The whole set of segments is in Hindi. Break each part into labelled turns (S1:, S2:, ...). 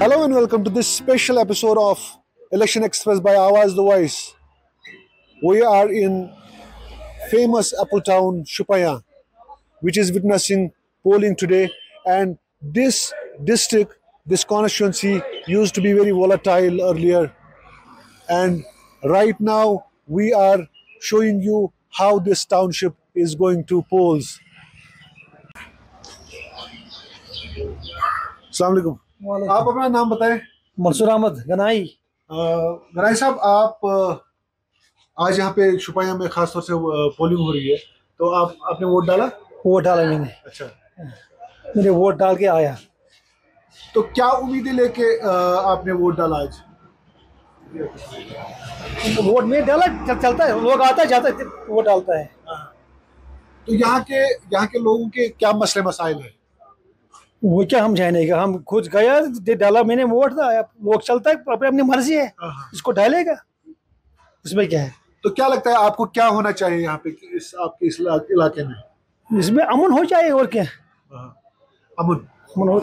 S1: Hello and welcome to this special episode of Election Express by Awaz the Voice. We are in famous Apple Town, Shupaya, which is witnessing polling today. And this district, this constituency used to be very volatile earlier. And right now we are showing you how this township is going to polls. अस्सलाम वालेकुम। आप अपना नाम बताएं।
S2: मंसूर अहमद गनाई।
S1: गनाई साहब, आप आज यहाँ पे शुपाया में खास तौर से पोलिंग हो रही है, तो आपने वोट डाला?
S2: वोट डाला मैंने।
S1: अच्छा,
S2: मैंने वोट डाल के आया।
S1: तो क्या उम्मीदें लेके आपने वोट डाला आज?
S2: वोट में डाला, चलता है, लोग आता जाता है, वोट डालता है।
S1: तो यहाँ के लोगों के क्या मसले मसाइल है?
S2: वो क्या हम जानेंगे, हम खुद गया डाला, मैंने वोट था। लोग चलता है, अपनी मर्जी है, इसको डालेगा, उसमें क्या है।
S1: तो क्या लगता है आपको क्या होना चाहिए यहाँ पे आपके इस इलाके में?
S2: इसमें अमन हो जाए और क्या।
S1: अमन
S2: हो।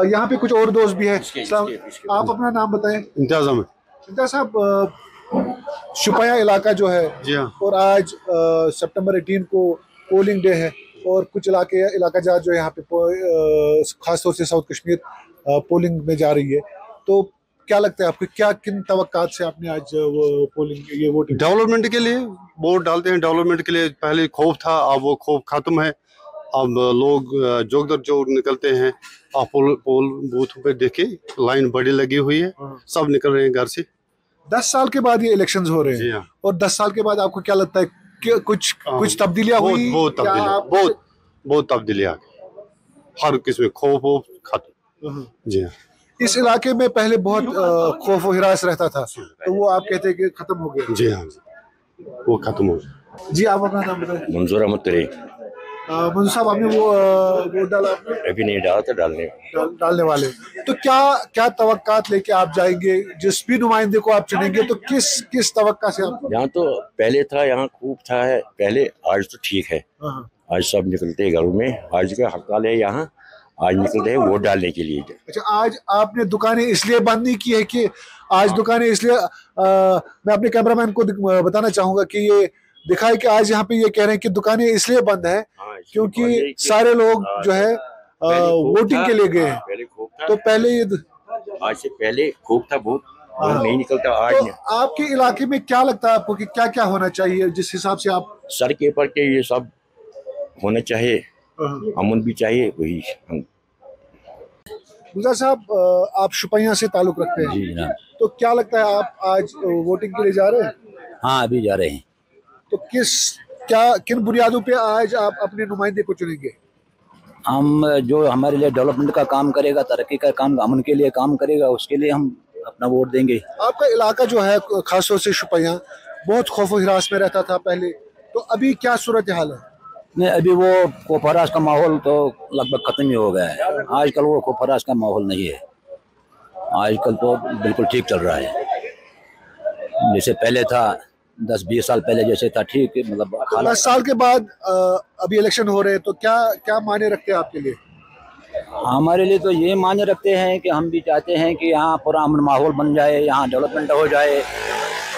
S1: यहाँ पे कुछ और दोस्त भी है। आप अपना नाम बताएं।
S3: इम्तियाज अहमद।
S1: इम्तियाज साहब, शुपाया इलाका जो है,
S3: जी हाँ,
S1: और आज सितंबर 18 को पोलिंग डे है, और कुछ इलाका जहाँ जो यहाँ पे खास तौर से साउथ कश्मीर पोलिंग में जा रही है, तो क्या लगता है आपको, किन तवक्कात से आपने आज वो पोलिंग ये वोटिंग?
S3: डेवलपमेंट के लिए वोट डालते हैं, डेवलपमेंट के लिए। पहले खौफ था, अब वो खौफ खत्म है। अब लोग जोक दर जोक निकलते हैं। आप पोल बूथ पे देखे, लाइन बड़ी लगी हुई है, सब निकल रहे हैं घर से।
S1: 10 साल के बाद ये इलेक्शंस हो रहे हैं, और 10 साल के बाद आपको क्या लगता है कि कुछ तब्दीलियां हुई?
S3: बहुत तब्दीलियां, हर किस्म खौफ खत्म। जी हाँ,
S1: इस इलाके में पहले बहुत खौफ व हिरास रहता था, तो वो आप कहते हैं कि खत्म हो गया?
S3: जी हाँ, वो खत्म हो गया।
S1: जी, आप अपना नाम बताएं।
S4: मंजूर अहमद तरे।
S1: मंजूर साहब, आपने वो वोट डाला?
S4: अभी नहीं डाला था,
S1: डालने वाले। तो क्या तवक्कात लेके आप जाएंगे? जिस भी नुमाइंदे को आप चुनेंगे, तो किस तवक्का से आप?
S4: यहाँ तो पहले था, यहाँ खूब था है पहले, आज तो ठीक है। आज सब निकलते हैं घरों में, आज का हड़ताल है यहाँ, आज निकलते हैं वोट डालने के लिए।
S1: अच्छा, आज आपने दुकानें इसलिए बंद नहीं की है कि आज दुकानें इसलिए मैं अपने कैमरामैन को बताना चाहूंगा कि ये दिखाए कि आज यहाँ पे ये कह रहे हैं कि दुकानें इसलिए बंद हैं क्योंकि सारे लोग जो है वोटिंग के लिए गए हैं। तो पहले ये
S4: आज से पहले खूब था बहुत, नहीं निकलता आज।
S1: तो आपके इलाके में क्या लगता है आपको कि क्या क्या होना चाहिए, जिस हिसाब से आप?
S4: सड़कें पर के ये सब होना चाहिए, अमन भी चाहिए। वही
S1: गुलजार साहब, आप शुपैया से ताल्लुक रखते हैं?
S4: जी जनाब।
S1: तो क्या लगता है आप आज वोटिंग के लिए जा रहे हैं?
S4: हाँ, अभी जा रहे हैं।
S1: तो किन बुनियादों पे आज आप अपने नुमाइंदे को चुनेंगे?
S4: हम जो हमारे लिए डेवलपमेंट का काम करेगा, तरक्की का काम, अमन के लिए काम करेगा, उसके लिए हम अपना वोट देंगे।
S1: आपका इलाका जो है खासतौर से शुपैया बहुत खौफ व हिरास में रहता था पहले, तो अभी क्या सूरत हाल है?
S4: नहीं, अभी वो खौफराज का माहौल तो लगभग खत्म ही हो गया है। आजकल वो खौफराज का माहौल नहीं है, आजकल तो बिल्कुल ठीक चल रहा है। जैसे पहले था, 10-20 साल पहले जैसे था, ठीक है। मतलब
S1: 10 साल के बाद अभी इलेक्शन हो रहे हैं, तो क्या मायने रखते हैं आपके लिए?
S4: हमारे लिए तो ये मायने रखते हैं कि हम भी चाहते हैं कि यहाँ पूरा अमन माहौल बन जाए, यहाँ डेवलपमेंट हो जाए,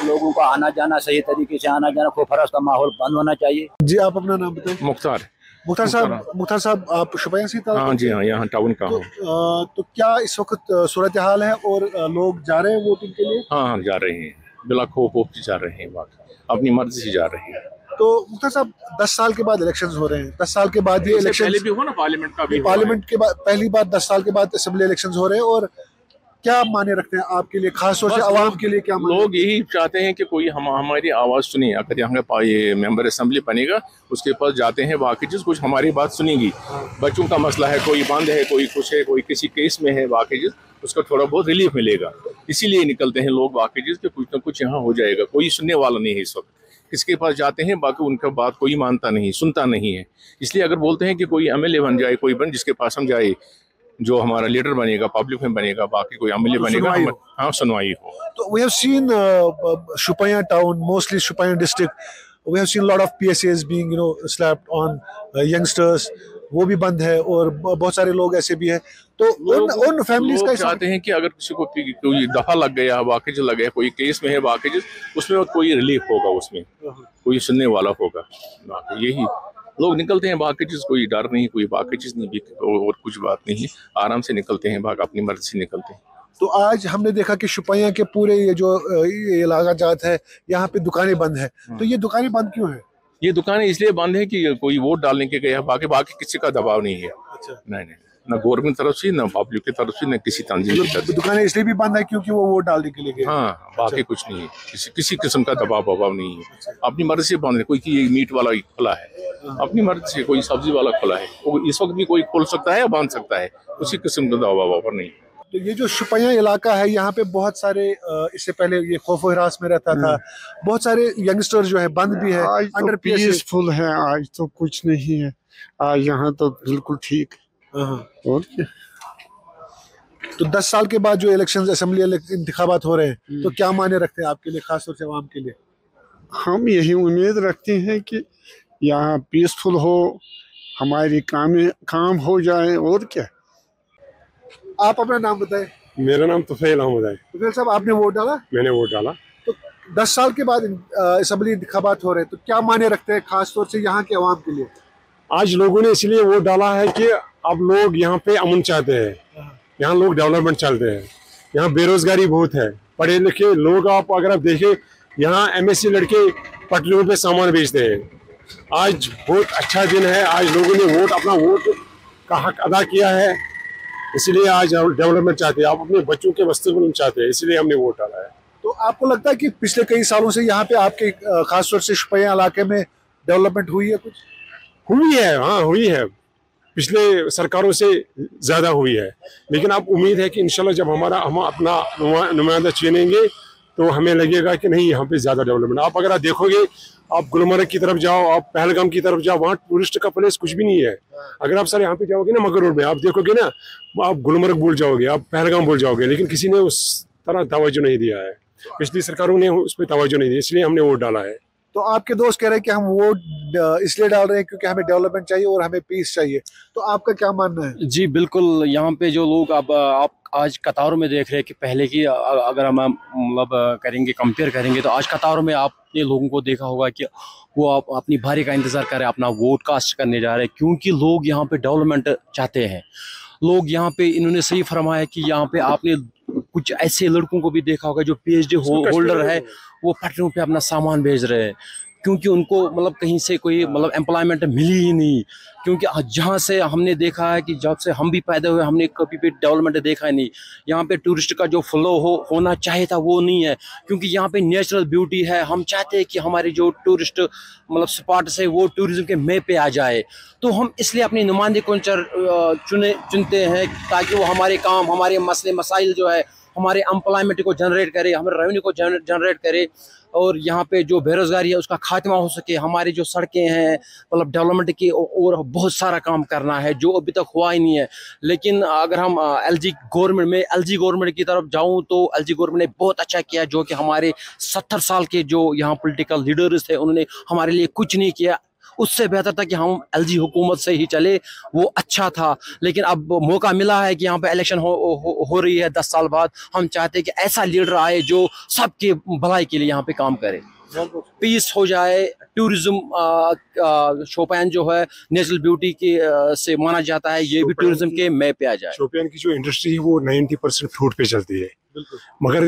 S4: लोगों का आना जाना सही तरीके से आना जाना, खौफराज का माहौल बंद होना चाहिए।
S1: जी, आप अपना नाम बताएं। मुख्तार साहब, आप शुपैया से?
S5: हाँ जी हाँ, यहाँ टाउन का हूँ।
S1: तो क्या इस वक्त सूरत हाल है और लोग जा रहे हैं वोटिंग के लिए?
S5: हाँ, जा रहे हैं, बिला खौफ से जा रहे हैं, अपनी मर्जी से जा रहे हैं।
S1: तो मुख्तार साहब, 10 साल के बाद इलेक्शंस हो रहे हैं, 10 साल के बाद ये इलेक्शन
S5: पहले भी हुआ ना, पार्लियामेंट का भी,
S1: पार्लियामेंट के बाद पहली बार 10 साल के बाद असेंबली इलेक्शंस हो रहे हैं, और क्या माने रखते हैं आपके लिए, खास तौर से आवाम के लिए? क्या
S5: लोग यही चाहते हैं कि कोई हमारी आवाज़ सुने। अगर यहाँ ये मेंबर असेंबली बनेगा, उसके पास जाते हैं, बाकी चीज़ कुछ हमारी बात सुनेगी। बच्चों का मसला है, कोई बंद है, कोई कुछ है, कोई किसी केस में है, बाकी चीज़ उसका थोड़ा बहुत रिलीफ मिलेगा। इसीलिए निकलते हैं लोग, बाकी चीज़ के कुछ ना कुछ यहाँ हो जाएगा। कोई सुनने वाला नहीं है इस वक्त, किसके पास जाते हैं, बाकी उनका बात कोई मानता नहीं, सुनता नहीं है। इसलिए अगर बोलते हैं कि कोई एमएलए बन जाए, कोई जिसके पास हम जाए, जो हमारा लीडर बनेगा, पब्लिक में बनेगा, बाकी कोई एमएलए बनेगा, हाँ सुनवाई हो।
S1: तो we have seen Shopian town, mostly Shopian district, we have seen a lot of PSAs being slapped on youngsters. वो भी बंद है, और बहुत सारे लोग ऐसे भी हैं। तो उन फैमिलीज का
S5: चाहते हैं कि अगर किसी को कोई दफा लग गया, वाकई लग गया, कोई केस में है वाकई, उसमें कोई रिलीफ होगा, उसमें कोई सुनने वाला होगा। यही लोग निकलते हैं, बाकी चीज कोई डर नहीं, कोई बाकी चीज नहीं, और कुछ बात नहीं, आराम से निकलते हैं, अपनी मर्जी से निकलते हैं।
S1: तो आज हमने देखा कि शुपैया के पूरे ये जो ये इलाका जात है, यहाँ पे दुकानें बंद है। तो ये दुकानें बंद क्यों है?
S5: ये दुकानें इसलिए बंद है कि कोई वोट डालने के गया, बाकी किसी का दबाव नहीं है।
S1: अच्छा।
S5: नहीं, ना गवर्नमेंट तरफ से, ना पब्लिक की तरफ से, ना किसी तंजीम की तरफ से।
S1: दुकानें इसलिए भी बंद है क्योंकि वो वोट डालने के लिए गए।
S5: हाँ, बाकी कुछ नहीं है, किसी किस्म का दबाव नहीं है। अपनी मर्जी से बंद है। कोई कि ये मीट वाला खुला है, अपनी मर्जी से, कोई सब्जी वाला खुला है, इस वक्त भी कोई खोल सकता है या बांध सकता है, उसी किस्म का दबाव नहीं।
S1: तो ये जो शुपैया इलाका है, यहाँ पे बहुत सारे इससे पहले ये खौफ हिरास में रहता था, बहुत सारे यंगस्टर जो है बंद भी है।
S6: आज तो पीसफुल है, आज तो कुछ नहीं है, आज यहाँ तो बिल्कुल ठीक। और क्या?
S1: तो 10 साल के बाद जो इलेक्शन असेंबली इंतखाबात हो रहे हैं, तो क्या मायने रखते हैं आपके लिए, खासतौर से आवाम के लिए?
S6: हम यही उम्मीद रखते हैं कि यहाँ पीसफुल हो, हमारी काम हो जाए, और क्या।
S1: आप अपना नाम बताएं।
S7: मेरा नाम तुफैल अहमद है।
S1: तुफैल साहब, आपने वोट डाला?
S7: मैंने वोट डाला।
S1: तो 10 साल के बाद असेंबली इंतखाबात हो रहे हैं, तो क्या मायने रखते हैं खासतौर से यहाँ के अवाम के लिए?
S7: आज लोगों ने इसलिए वोट डाला है कि अब लोग यहाँ पे अमन चाहते हैं, यहाँ लोग डेवलपमेंट चाहते हैं, यहाँ बेरोजगारी बहुत है, पढ़े लिखे लोग, अगर आप देखें यहाँ MSc लड़के पटरियों पे सामान बेचते हैं। आज बहुत अच्छा दिन है, आज लोगों ने अपना वोट का हक अदा किया है, इसलिए आज डेवलपमेंट चाहते हैं, आप अपने बच्चों के मस्तकबिल चाहते हैं, इसलिए हमने वोट डाला है।
S1: तो आपको लगता है कि पिछले कई सालों से यहाँ पे आपके खासतौर से शुपैया इलाके में डेवलपमेंट हुई है? कुछ
S7: हुई है, हाँ हुई है, पिछले सरकारों से ज़्यादा हुई है, लेकिन अब उम्मीद है कि इंशाल्लाह जब हम अपना नुमाइंदा चुनेंगे तो हमें लगेगा कि नहीं, यहाँ पे ज़्यादा डेवलपमेंट। आप अगर देखोगे, आप गुलमर्ग की तरफ जाओ, आप पहलगाम की तरफ जाओ, वहाँ टूरिस्ट का प्लेस कुछ भी नहीं है। अगर आप सर यहाँ पे जाओगे ना मगर रोड में, आप देखोगे ना, आप गुलमर्ग भूल जाओगे, आप पहलगाम भूल जाओगे, लेकिन किसी ने उस तरह तवज्जो नहीं दिया है, पिछली सरकारों ने उस पर तवज्जो नहीं दी, इसलिए हमने वोट डाला है।
S1: तो आपके दोस्त कह रहे हैं कि हम वोट इसलिए डाल रहे हैं क्योंकि हमें डेवलपमेंट चाहिए और हमें पीस चाहिए, तो आपका क्या मानना है?
S8: जी बिल्कुल, यहाँ पे जो लोग अब आप आज कतारों में देख रहे हैं कि पहले की अगर हम मतलब करेंगे, कंपेयर करेंगे, तो आज कतारों में आपने लोगों को देखा होगा कि वो आप अपनी बारी का इंतज़ार करें, अपना वोट कास्ट करने जा रहे हैं, क्योंकि लोग यहाँ पे डेवलपमेंट चाहते हैं। लोग यहाँ पे, इन्होंने सही फरमाया कि यहाँ पे आपने कुछ ऐसे लड़कों को भी देखा होगा जो PhD होल्डर है, वो पटरियों पे अपना सामान भेज रहे हैं, क्योंकि उनको मतलब कहीं से कोई मतलब एम्प्लॉयमेंट मिली ही नहीं। क्योंकि जहाँ से हमने देखा है कि जब से हम भी पैदा हुए, हमने कभी भी डेवलपमेंट देखा ही नहीं। यहाँ पे टूरिस्ट का जो फ्लो होना चाहिए था वो नहीं है, क्योंकि यहाँ पे नेचुरल ब्यूटी है। हम चाहते हैं कि हमारी जो टूरिस्ट मतलब स्पॉट से वो टूरिज्म के मैप पे आ जाए, तो हम इसलिए अपने नुमाइंदे को चुनते हैं ताकि वो हमारे काम, हमारे मसले मसाइल जो है, हमारे एम्प्लॉयमेंट को जनरेट करे, हमारे रेवेन्यू को जनरेट करे, और यहाँ पे जो बेरोजगारी है उसका खात्मा हो सके। हमारी जो सड़कें हैं, मतलब डेवलपमेंट की और बहुत सारा काम करना है जो अभी तक हुआ ही नहीं है। लेकिन अगर हम LG गवर्नमेंट की तरफ जाऊँ तो LG गवर्नमेंट ने बहुत अच्छा किया, जो कि हमारे 70 साल के जो यहाँ पॉलिटिकल लीडर्स थे उन्होंने हमारे लिए कुछ नहीं किया। उससे बेहतर था कि हम LG हुकूमत से ही चले, वो अच्छा था। लेकिन अब मौका मिला है कि यहाँ पे इलेक्शन हो रही है 10 साल बाद। हम चाहते हैं कि ऐसा लीडर आए जो सबके भलाई के लिए यहाँ पे काम करे, पीस हो जाए। टूरिज्म शोपियान जो है नेचुरल ब्यूटी के से माना जाता है, ये भी टूरिज्म के मैप पे आ जाए।
S7: शोपियान की जो इंडस्ट्री है वो 90% फ्रूट पे चलती है, मगर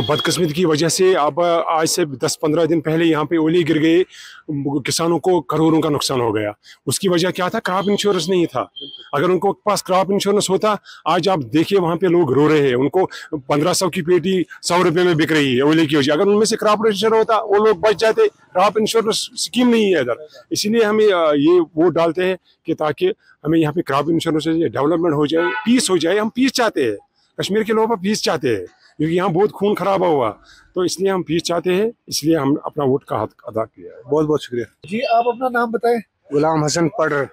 S7: बदकिस्मती की वजह से अब आज से 10-15 दिन पहले यहाँ पे ओले गिर गए, किसानों को करोड़ों का नुकसान हो गया। उसकी वजह क्या था? क्रॉप इंश्योरेंस नहीं था। अगर उनको पास क्रॉप इंश्योरेंस होता, आज आप देखिए वहाँ पे लोग रो रहे हैं, उनको 1500 की पेटी 100 रुपये में बिक रही है ओले की वजह। अगर उनमें से क्रॉप इंश्योरेंस होता वो लोग बच जाते। क्रॉप इंश्योरेंस स्कीम नहीं है इधर, इसीलिए हमें ये वोट डालते हैं कि ताकि हमें यहाँ पे क्रॉप इंश्योरेंस से डेवलपमेंट हो जाए, पीस हो जाए। हम पीस चाहते हैं, कश्मीर के लोगों पर पीस चाहते हैं, क्योंकि यहाँ बहुत खून खराब हुआ, तो इसलिए हम पीस चाहते हैं, इसलिए हम अपना वोट का हक अदा किया है।
S1: बहुत बहुत शुक्रिया जी। आप अपना नाम बताएं।
S6: गुलाम हसन पढ़र।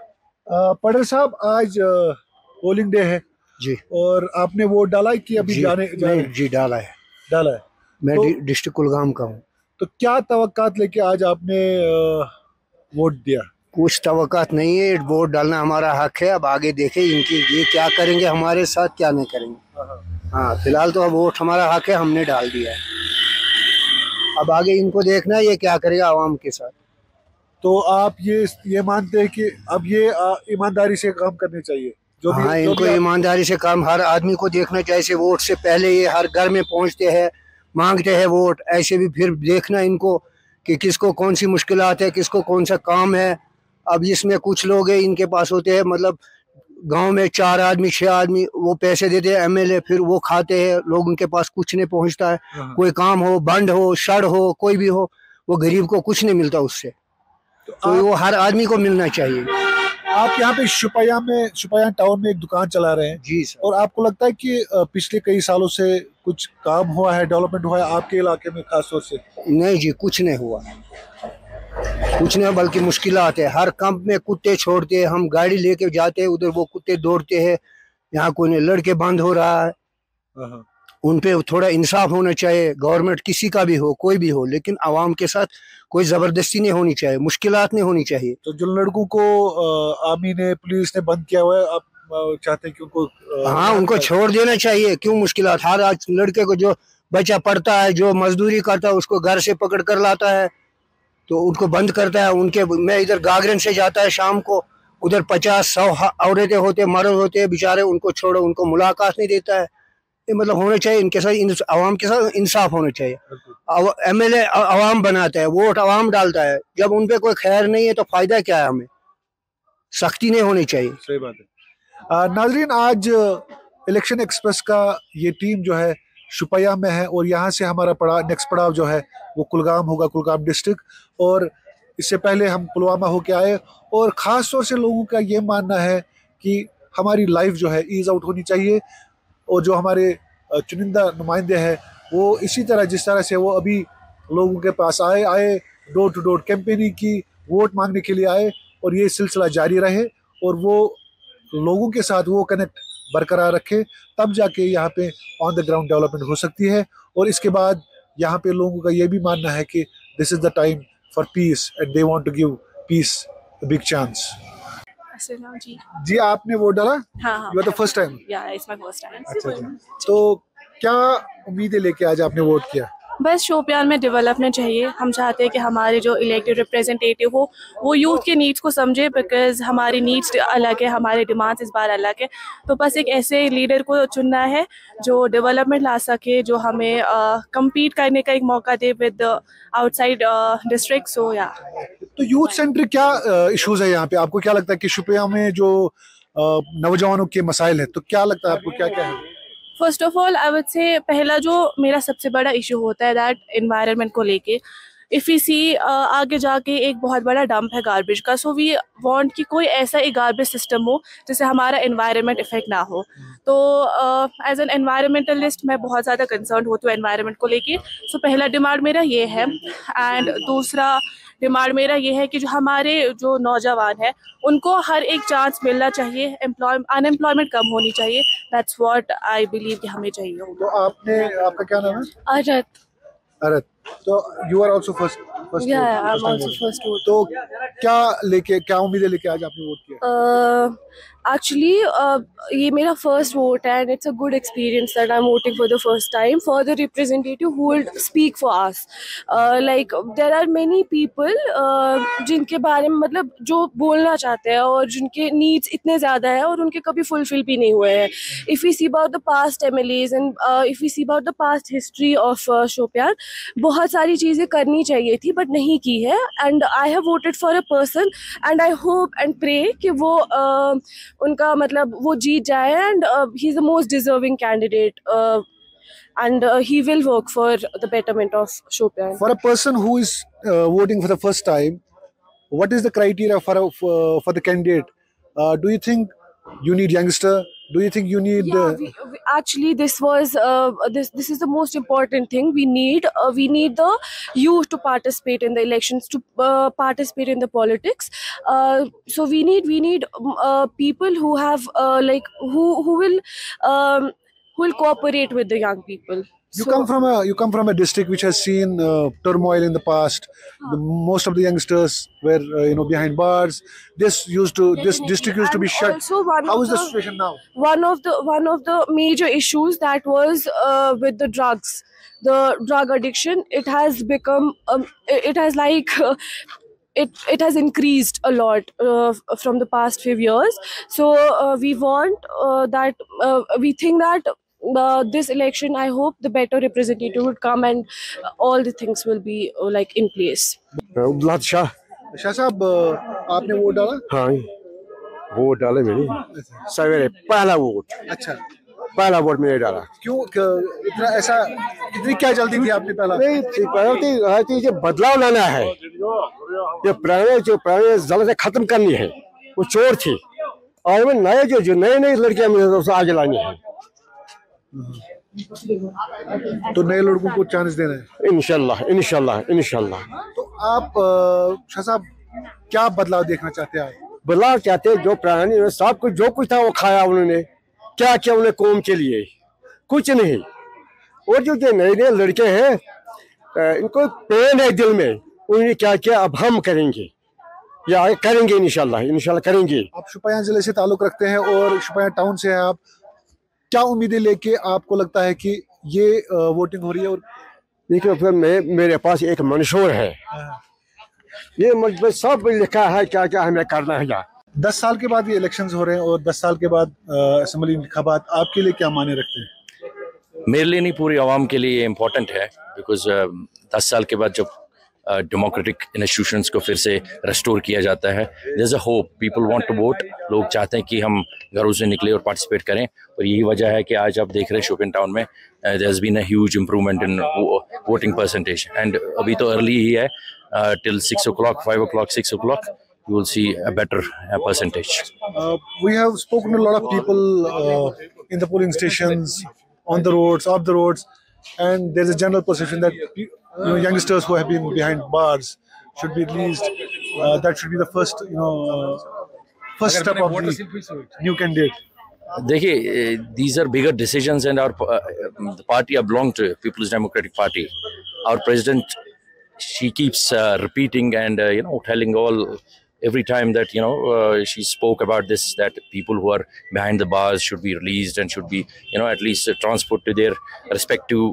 S1: पढ़र साहब, आज पोलिंग डे है
S6: जी,
S1: और आपने वोट डाला है कि अभी जाने
S6: जी डाला है। मैं
S1: तो
S6: डिस्ट्रिक्ट कुलगाम का हूँ।
S1: तो क्या तवक्कात लेके आज आपने वोट दिया?
S9: कुछ तवक्कात नहीं है। वोट डालना हमारा हक है। अब आगे देखें इनकी ये क्या करेंगे हमारे साथ, क्या नहीं करेंगे। हाँ, फिलहाल तो अब वोट हमारा हक है, हमने डाल दिया है। अब आगे इनको देखना है ये क्या करेगा आवाम के साथ।
S1: तो आप ये मानते हैं कि अब ये ईमानदारी से काम करने चाहिए?
S9: हाँ, इनको ईमानदारी से काम हर आदमी को देखना चाहिए। वोट से पहले ये हर घर में पहुंचते हैं, मांगते हैं वोट। ऐसे भी फिर देखना इनको कि किसको कौन सी मुश्किलात है, किसको कौन सा काम है। अब इसमें कुछ लोग हैं इनके पास होते हैं, मतलब गांव में 4 आदमी 6 आदमी वो पैसे देते हैं एमएलए, फिर वो खाते हैं लोग, उनके पास कुछ नहीं पहुंचता है। कोई काम हो, बंद हो, शड़ हो, कोई भी हो, वो गरीब को कुछ नहीं मिलता उससे। तो वो हर आदमी को मिलना चाहिए।
S1: आप यहाँ पे शुपया टाउन में एक दुकान चला रहे हैं
S9: जी सर।
S1: और आपको लगता है कि पिछले कई सालों से कुछ काम हुआ है, डेवलपमेंट हुआ है आपके इलाके में खास तौर से?
S9: नहीं जी, कुछ नहीं हुआ, कुछ नहीं, बल्कि मुश्किलात है। हर कैंप में कुत्ते छोड़ते हैं, हम गाड़ी लेके जाते हैं उधर, वो कुत्ते दौड़ते हैं। यहाँ कोई लड़के बंद हो रहा है। उन पे थोड़ा इंसाफ होना चाहिए। गवर्नमेंट किसी का भी हो, कोई भी हो, लेकिन आवाम के साथ कोई जबरदस्ती नहीं होनी चाहिए, मुश्किलात नहीं होनी चाहिए।
S1: तो जो लड़कों को आर्मी ने, पुलिस ने बंद किया हुआ है, आप चाहते हैं कि उनको
S9: हाँ, उनको छोड़ देना चाहिए। क्यों मुश्किलात? हर आज लड़के को जो बच्चा पढ़ता है, जो मजदूरी करता है, उसको घर से पकड़ कर लाता है, तो उनको बंद करता है। उनके मैं इधर गागरन से जाता है शाम को, उधर 50-100 औरतें होते, मर्द होते बेचारे, उनको छोड़ो, उनको मुलाकात नहीं देता है। ये मतलब होना चाहिए इनके साथ, आवाम के साथ इंसाफ होना चाहिए। एमएलए आवाम बनाता है, वोट आवाम डालता है। जब उन पे कोई खैर नहीं है तो फायदा क्या है? हमें सख्ती नहीं होनी चाहिए।
S1: सही बात है। नाजरीन, आज इलेक्शन एक्सप्रेस का ये टीम जो है शुपया में है और यहाँ से हमारा नेक्स्ट पड़ाव जो है वो कुलगाम होगा, कुलगाम डिस्ट्रिक्ट। और इससे पहले हम पुलवामा होके आए और ख़ास तौर से लोगों का ये मानना है कि हमारी लाइफ जो है ईज आउट होनी चाहिए और जो हमारे चुनिंदा नुमाइंदे हैं वो इसी तरह, जिस तरह से वो अभी लोगों के पास आए डोर टू डोर कैंपेनिंग की, वोट मांगने के लिए आए, और ये सिलसिला जारी रहे और वो लोगों के साथ वो कनेक्ट बरकरार रखे, तब जाके यहाँ पे ऑन द ग्राउंड डेवलपमेंट हो सकती है। और इसके बाद यहाँ पे लोगों का ये भी मानना है कि this is the time for peace and they want to give peace a big chance. जी, आपने वोट डाला?
S10: हाँ,
S1: you are the first time?
S10: Yeah it's my first time.
S1: अच्छा, तो क्या उम्मीदें लेके आज आपने वोट किया?
S10: बस शोपियान में डेवलपमेंट चाहिए। हम चाहते हैं कि हमारे जो इलेक्टेड रिप्रेजेंटेटिव हो वो यूथ के नीड्स को समझे, बिकॉज हमारी नीड्स अलग है, हमारे डिमांड्स इस बार अलग है। तो बस एक ऐसे लीडर को चुनना है जो डेवलपमेंट ला सके, जो हमें कम्पीट करने का एक मौका दे विद आउटसाइड डिस्ट्रिक्ट। सो या
S1: तो यूथ सेंटर क्या इश्यूज है यहाँ पे? आपको क्या लगता है कि शुपिया में जो नौजवानों के मसाइल है, तो क्या लगता है आपको, क्या क्या है?
S10: First of all I would say पहला जो मेरा सबसे बड़ा इशू होता है दैट एनवायरनमेंट को लेके। इफ़ यू सी आगे जाके एक बहुत बड़ा डंप है गार्बेज का, सो वी वांट कि कोई ऐसा एक गार्बेज सिस्टम हो जिससे हमारा एनवायरनमेंट इफेक्ट ना हो। तो एज एन एनवायरनमेंटलिस्ट मैं बहुत ज़्यादा कंसर्न होती हूँ एनवायरनमेंट को लेके। सो पहला डिमांड मेरा ये है। एंड दूसरा डिमांड मेरा ये है कि जो हमारे जो नौजवान है उनको हर एक चांस मिलना चाहिए, अनएम्प्लॉयमेंट कम होनी चाहिए। दैट्स व्हाट आई बिलीव कि हमें चाहिए।
S1: तो आपका क्या नाम है?
S10: अरत।
S1: अरत, तो you are also first?
S10: Yeah I am also first vote.
S1: तो क्या उम्मीदें लेके आज आपने वोट किया?
S10: Actually, ये मेरा फर्स्ट वोट है and it's a good experience that I am voting for the first time for the representative who will speak for us. Like there are many people जिनके बारे में मतलब जो बोलना चाहते हैं और जिनके नीड्स इतने ज़्यादा है और उनके कभी फुलफिल भी नहीं हुए हैं। If we see about the past MLAs and if we see about the past history of Shopian, बहुत सारी चीज़ें करनी चाहिए थी बट नहीं की है। And I have voted for a person and I hope and pray कि वो उनका मतलब वो जीत जाए and he is the most deserving candidate and he will work for the betterment of Shopian.
S1: For a person who is voting for the first time, what is the criteria for the candidate? Do you think you need youngster? Do you think you need?
S10: Actually, this was this is the most important thing. We need the youth to participate in the elections, to participate in the politics. So we need people who have like who will cooperate with the young people.
S1: You come from a district which has seen turmoil in the past. Most of the youngsters were behind bars. This district used to be shut.
S10: Also,
S1: How is the situation now?
S10: One of the major issues that was with the drugs, the drug addiction. It has become it has like it has increased a lot from the past few years. So we want that we think that this election, I hope the better representative would come and all the things will be like in place.
S11: उबलाद शाह
S1: शाह साहब, आपने वोट डाला?
S11: हाँ, वोट डाले मैंने सवेरे पहला वोट।
S1: अच्छा,
S11: पहला वोट मैंने डाला।
S1: क्यों इतनी क्या जल्दी थी आपने पहला?
S11: नहीं, ये बदलाव लाना है, ये पुराने जल से खत्म करनी है। वो चोर थी और में नए जो नए लड़कियां मिले आगे लानी है।
S1: तो नए लड़कों को चांस देना है
S11: इंशाल्लाह।
S1: तो आप शाह साहब क्या बदलाव देखना चाहते हैं? आप
S11: बदलाव चाहते हैं, जो पुरानी सब कुछ जो कुछ था वो खाया उन्होंने, क्या किया उन्हें कौम के लिए? कुछ नहीं। और जो नए लड़के हैं इनको पेन है दिल में, उन्होंने क्या किया अब हम करेंगे या करेंगे इंशाल्लाह करेंगे।
S1: आप शुपियां जिले से ताल्लुक रखते हैं और शुपियां टाउन से हैं आप, क्या उम्मीदें लेके आपको लगता है कि ये वोटिंग हो रही है? और
S11: देखिए फिर मेरे पास एक मंशूर है, ये मुझ सब लिखा है क्या क्या हमें करना है।
S1: 10 साल के बाद ये इलेक्शंस हो रहे हैं और 10 साल के बाद असेंबली इंतखाबात, आपके लिए क्या मायने रखते हैं?
S12: मेरे लिए नहीं, पूरी आवाम के लिए इम्पोर्टेंट है, बिकॉज 10 साल के बाद जब डेमोक्रेटिक इंस्टीट्यूशंस को फिर से रेस्टोर किया जाता है, there is a hope, people want to vote. लोग चाहते हैं कि हम घरों से निकले और पार्टिसिपेट करें, और यही वजह है कि आज आप देख रहे हैं शोपियां टाउन में there has been a huge improvement in voting percentage. And अभी तो अर्ली ही है, till 6 o'clock, 5 o'clock, 6 o'clock you will see a better percentage.
S1: We have spoken to a lot of people in the polling stations, on the roads, off the roads, and there's a general perception that youngsters who have been behind bars should be released. That should be the first step of the new candidate.
S12: देखिए, these are bigger decisions, and our the party I belong to, People's Democratic Party. Our president, she keeps repeating and telling every time that she spoke about this, that people who are behind the bars should be released and should be at least transported to their respective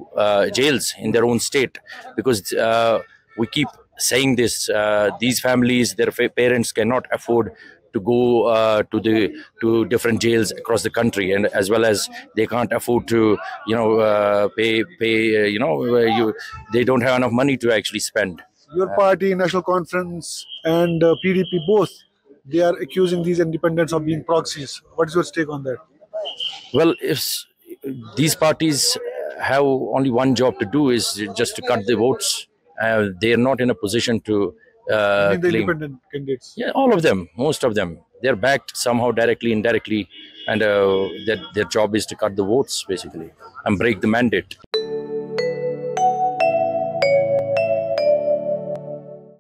S12: jails in their own state, because we keep saying this, these families, their parents cannot afford to go to different jails across the country, and as well as they can't afford to pay they don't have enough money to actually spend.
S1: Your party, National Conference, and PDP, both, they are accusing these independents of being proxies. What is your take on that?
S12: Well, if these parties have only one job to do, is just to cut the votes. They are not in a position to
S1: the independent candidates.
S12: Yeah, all of them, most of them, they're backed somehow, directly, indirectly, and their job is to cut the votes basically and break the mandate.